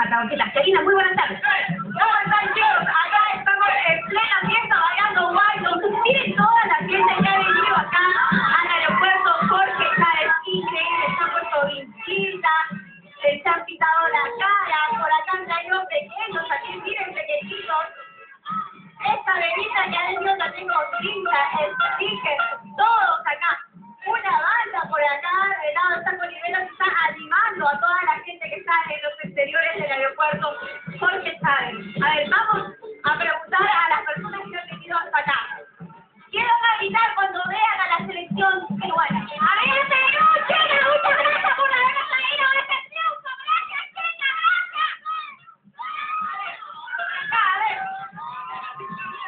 Mataorquita. Karina, muy buenas tardes. ¿Cómo están, chicos? Acá estamos en plena fiesta, bailando guayos. Miren toda la gente que ha venido acá al aeropuerto Jorge Chávez. Increíble, se han puesto vincita, se han pintado la cara, por acá han traído pequeños, aquí miren pequeñitos. Esta bebida que adentro también con tinta, stickers, todos acá. Una banda por acá, de lado está con Olivera, que está animando a toda la gente que está en los exteriores del aeropuerto Jorge Chávez. A ver, vamos a preguntar a las personas que han venido hasta acá. ¿Qué van a gritar cuando vean a la selección peruana? ¡A ver, Perú! ¡Chile! ¡Muchas gracias por habernos traído este triunfo! ¡Gracias, Chile! ¡Gracias! A ver.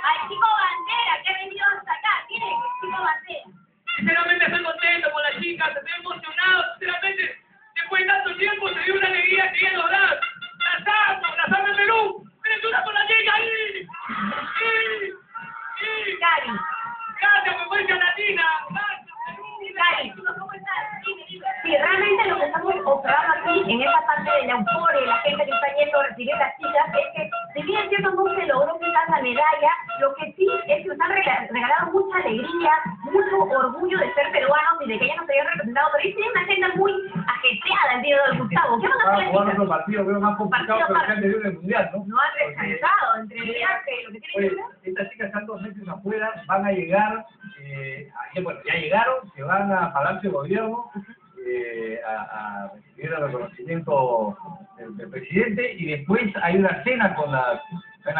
Al chico Bandera, que ha venido hasta acá. Miren, chico Bandera. Sinceramente estoy contento con las chicas, estoy emocionado, sinceramente, después de tanto tiempo se dio una alegría que ellos dan. Las amo en Perú, ¡Venezuela con la chica ahí! ¡Sí! Cari. Gracias, me fuerza latina, gracias, Perú. Cari, ¿cómo estás? Sí, realmente lo que estamos observando aquí, en esa parte de la euforia, la gente que está yendo a recibir las chicas, es que, si bien es cierto, no se logró quizás la medalla, lo que sí es que nos han regalado mucha alegría, mucho orgullo de ser peruanos y de que ellos nos hayan representado, pero ellos tienen una agenda muy ajetreada el día de hoy, Gustavo. ¿Qué van a hacer las chicas? Otro partido, creo más complicado que el que anterior del mundial, ¿no? No han descansado, entre viaje, lo que tienen que hacer. Estas chicas están 2 meses afuera, van a llegar, bueno, ya llegaron, se van a Palacio de Gobierno a recibir el reconocimiento del presidente y después hay una cena con una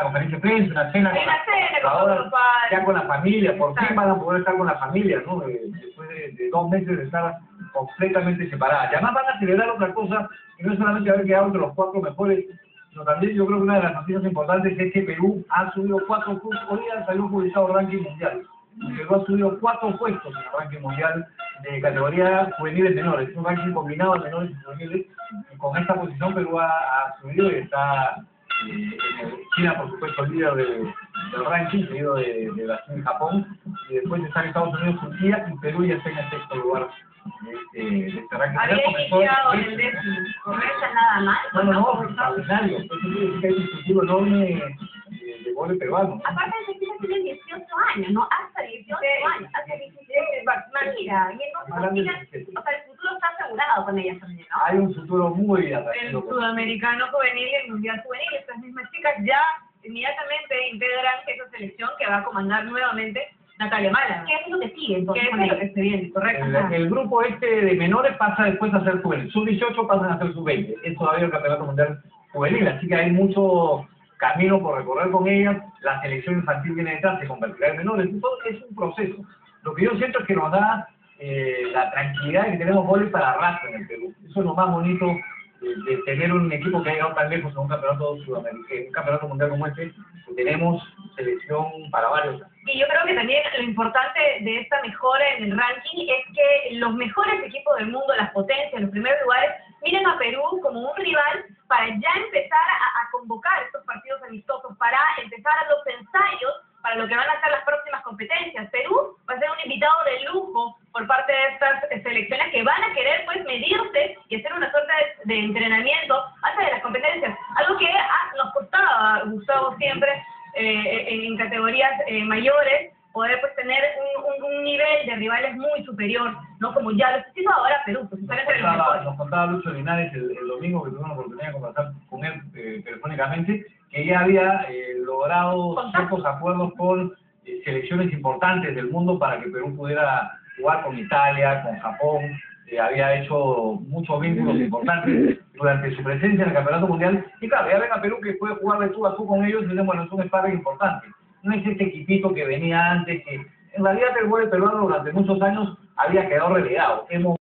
conferencia de prensa, una cena con los padres. Ya con la familia, por fin van a poder estar con la familia, ¿no? Después de 2 meses de estar completamente separadas. Y además van a celebrar otra cosa, que no es solamente haber quedado entre los 4 mejores, sino también yo creo que una de las noticias importantes es que Perú ha subido 4 puntos, hoy día salió publicado el ranking mundial. Perú ha subido 4 puestos en el ranking mundial de categoría juveniles menores, un ranking combinado de menores y juveniles, y con esta posición Perú ha subido y está China, por supuesto, líder del ranking, seguido de Brasil y Japón, y después están Estados Unidos, Turquía, y Perú ya está en el 6º lugar de este ranking. Había iniciado en el 10º, ¿no está nada mal? No, extraordinario, eso quiere decir que hay un futuro enorme de vóley peruano. Aparte de que tienen 18 años, ¿no? Hasta 18 años, hasta 17, mira, y entonces, o sea, el futuro está asegurado con ellas también, ¿no? Hay un futuro muy El atractivo. sudamericano juvenil y el mundial juvenil, estas mismas chicas ya inmediatamente integran esa selección que va a comandar nuevamente Natalia Mala. ¿Qué es lo que sigue entonces? Que es lo que se viene, correcto. El grupo de menores pasa después a ser juvenil. Sub-18 pasan a ser sub-20. Es todavía el campeonato mundial juvenil, así que hay mucho camino por recorrer con ellas. La selección infantil viene detrás, se convertirá en menores. Entonces es un proceso. Lo que yo siento es que nos da la tranquilidad de que tenemos vóley para rato en el Perú. Eso es lo más bonito de tener un equipo que ha llegado tan lejos en un campeonato sudamericano, un campeonato mundial como este, que tenemos selección para varios años. Y yo creo que también lo importante de esta mejora en el ranking es que los mejores equipos del mundo, las potencias, los primeros lugares, miren a Perú como un rival para ya empezar a convocar estos partidos amistosos, para empezar a los ensayos para lo que van a ser las próximas competencias. Perú va a ser un invitado de lujo por parte de estas selecciones que van a querer pues medirse y hacer una suerte de entrenamiento antes de las competencias. Algo que nos costaba, Gustavo, siempre en categorías mayores, poder pues tener un nivel de rivales muy superior, ¿no? Como ya lo está ahora Perú, pues están entre los mejores. Nos contaba Lucho Linares el domingo, que tuvimos la oportunidad de conversar con él telefónicamente, que ya había logrado ciertos acuerdos con selecciones importantes del mundo para que Perú pudiera jugar con Italia, con Japón. Había hecho muchos vínculos importantes durante su presencia en el Campeonato Mundial. Y claro, ya ven a Perú que puede jugar de tú a tú con ellos y dicen, bueno, es un sparring importante. No es este equipito que venía antes, que en realidad el vóley peruano durante muchos años había quedado relegado.